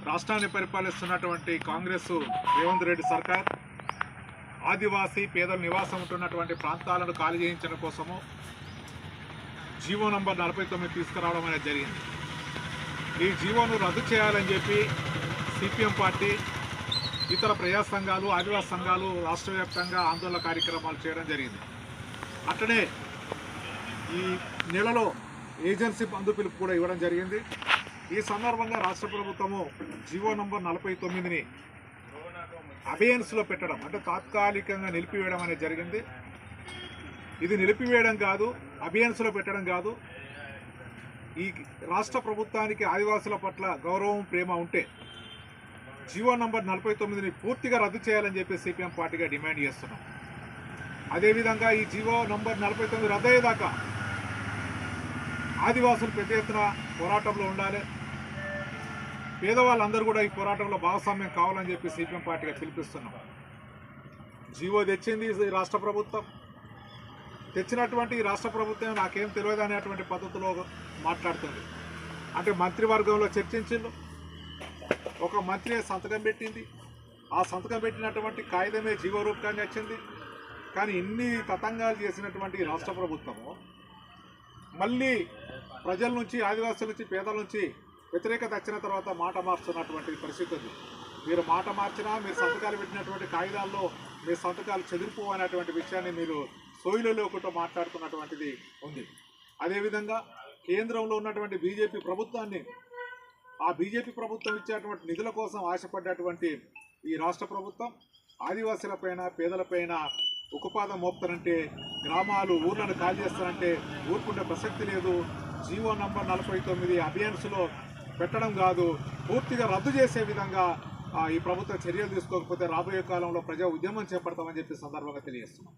రాష్ట్రాన్ని పరిపాలిస్తున్నటువంటి కాంగ్రెస్ రేవంత్ రెడ్డి సర్కార్ ఆదివాసీ పేదల నివాసం ఉంటున్నటువంటి ప్రాంతాలను ఖాళీ చేయించడం కోసము జీవో నంబర్ 49 తీసుకురావడం అనేది జరిగింది. ఈ జీవోను రద్దు చేయాలని చెప్పి సిపిఎం పార్టీ, ఇతర ప్రజా సంఘాలు, ఆదివాసీ సంఘాలు రాష్ట్ర వ్యాప్తంగా ఆందోళన కార్యక్రమాలు చేయడం జరిగింది. అట్లనే ఈ నెలలో ఏజెన్సీ బంధు పిలుపు కూడా ఇవ్వడం జరిగింది. ఈ సందర్భంగా రాష్ట్ర ప్రభుత్వము జీవో నంబర్ 49ని అబియన్స్లో పెట్టడం, అంటే తాత్కాలికంగా నిలిపివేయడం అనేది జరిగింది. ఇది నిలిపివేయడం కాదు, అబియన్స్లో పెట్టడం కాదు. ఈ రాష్ట్ర ప్రభుత్వానికి ఆదివాసుల పట్ల గౌరవం, ప్రేమ ఉంటే జీవో నంబర్ 49ని పూర్తిగా రద్దు చేయాలని చెప్పి సిపిఎం పార్టీగా డిమాండ్ చేస్తున్నాం. అదేవిధంగా ఈ జీవో నంబర్ 49 రద్దు అయ్యేదాకా ఆదివాసులు పెద్ద ఎత్తున పోరాటంలో ఉండాలి. పేదవాళ్ళందరూ కూడా ఈ పోరాటంలో భాగస్వామ్యం కావాలని చెప్పి సిపిఎం పార్టీగా పిలిపిస్తున్నాం. జీవో తెచ్చింది ఈ రాష్ట్ర ప్రభుత్వం. తెచ్చినటువంటి ఈ రాష్ట్ర ప్రభుత్వం నాకేం తెలియదు అనేటువంటి పద్ధతిలో మాట్లాడుతుంది. అంటే మంత్రివర్గంలో చర్చించిండు, ఒక మంత్రి సంతకం పెట్టింది, ఆ సంతకం పెట్టినటువంటి కాగితమే జీవో రూపకాన్ని వచ్చింది. కానీ ఇన్ని తతంగాలు చేసినటువంటి రాష్ట్ర ప్రభుత్వము మళ్ళీ ప్రజల నుంచి, ఆదివాసుల నుంచి, పేదల నుంచి వ్యతిరేకత వచ్చిన తర్వాత మాట మార్చుతున్నటువంటి పరిస్థితి ఉంది. మీరు మాట మార్చినా, మీరు సంతకాలు పెట్టినటువంటి కాగితాల్లో మీ సంతకాలు చెదిరిపోవనేటువంటి విషయాన్ని మీరు సోయిలలో ఒకటో మాట్లాడుతున్నటువంటిది ఉంది. అదేవిధంగా కేంద్రంలో ఉన్నటువంటి బీజేపీ ప్రభుత్వాన్ని, ఆ బీజేపీ ప్రభుత్వం ఇచ్చేటువంటి నిధుల కోసం ఆశపడ్డటువంటి ఈ రాష్ట్ర ప్రభుత్వం ఆదివాసులపైన, పేదలపైన ఉక్కుపాదం మోపుతారంటే, గ్రామాలు, ఊర్లను ఖాళీ చేస్తారంటే ఊరుకుంటే ప్రసక్తి లేదు. జీవో నంబర్ 49 అబియన్స్లో పెట్టడం కాదు, పూర్తిగా రద్దు చేసే విధంగా ఈ ప్రభుత్వం చర్యలు తీసుకోకపోతే రాబోయే కాలంలో ప్రజా ఉద్యమం చేపడతామని చెప్పి సందర్భంగా తెలియజేస్తున్నాం.